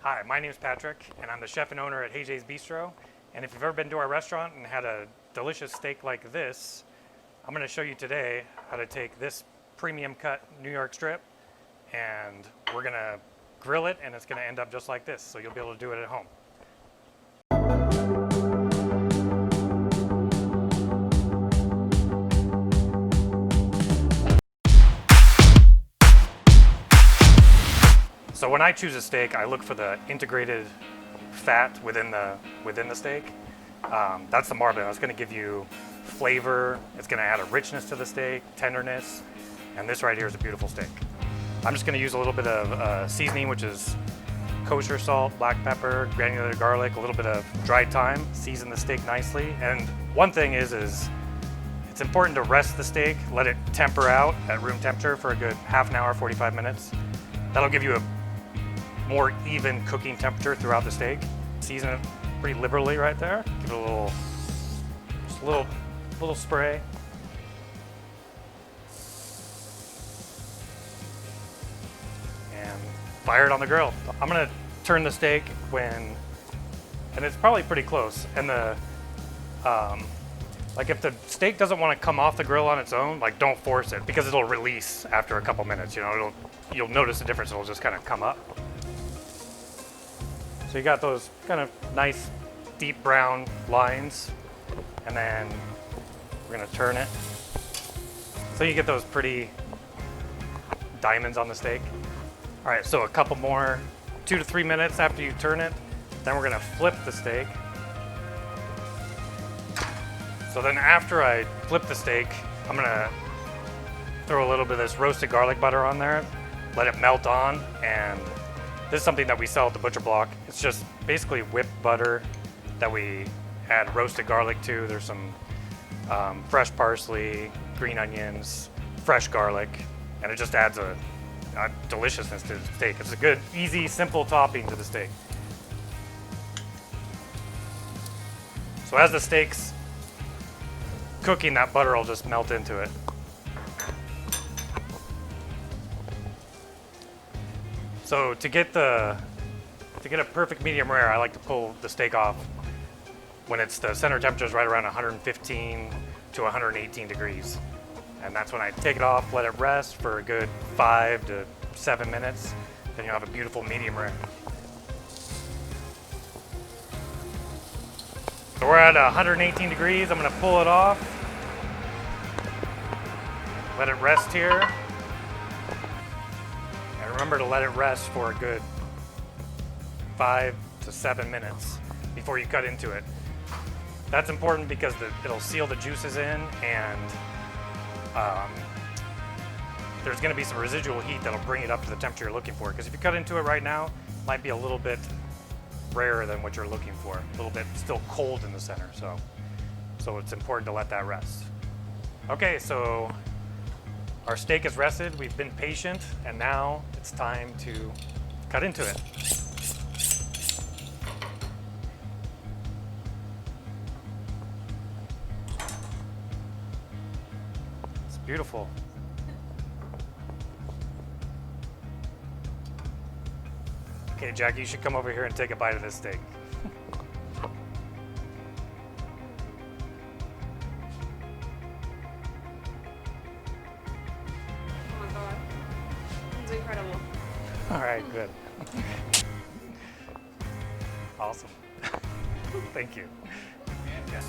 Hi, my name is Patrick, and I'm the chef and owner at Hey J's Bistro. And if you've ever been to our restaurant and had a delicious steak like this, I'm going to show you today how to take this premium cut New York strip, and we're going to grill it, and it's going to end up just like this, so you'll be able to do it at home. So when I choose a steak, I look for the integrated fat within the steak. That's the marbon. It's going to give you flavor. It's going to add a richness to the steak, tenderness, and this right here is a beautiful steak. I'm just going to use a little bit of seasoning, which is kosher salt, black pepper, granulated garlic, a little bit of dried thyme. Season the steak nicely. And one thing is it's important to rest the steak, let it temper out at room temperature for a good half an hour, 45 minutes. That'll give you a more even cooking temperature throughout the steak. Season it pretty liberally right there. Give it just a little spray. And fire it on the grill. I'm gonna turn the steak and it's probably pretty close. And like if the steak doesn't want to come off the grill on its own, like don't force it because it'll release after a couple minutes. You'll notice the difference. It'll just kind of come up. So you got those kind of nice deep brown lines, and then we're gonna turn it. So you get those pretty diamonds on the steak. All right, so a couple more, 2 to 3 minutes after you turn it, then we're gonna flip the steak. So then after I flip the steak, I'm gonna throw a little bit of this roasted garlic butter on there, let it melt on, and this is something that we sell at the butcher block. It's just basically whipped butter that we add roasted garlic to. There's some fresh parsley, green onions, fresh garlic, and it just adds a deliciousness to the steak. It's a good, easy, simple topping to the steak. So as the steak's cooking, that butter will just melt into it. So to get a perfect medium rare, I like to pull the steak off when the center temperature is right around 115 to 118 degrees. And that's when I take it off, let it rest for a good 5 to 7 minutes. Then you'll have a beautiful medium rare. So we're at 118 degrees. I'm gonna pull it off. Let it rest here. And remember to let it rest for a good 5 to 7 minutes before you cut into it. That's important because it'll seal the juices in, and there's going to be some residual heat that'll bring it up to the temperature you're looking for. Because if you cut into it right now, it might be a little bit rarer than what you're looking for. A little bit still cold in the center, so it's important to let that rest. Okay, so our steak is rested, we've been patient, and now it's time to cut into it. It's beautiful. Okay, Jackie, you should come over here and take a bite of this steak. Incredible. All right, good. Awesome. Thank you. Yeah.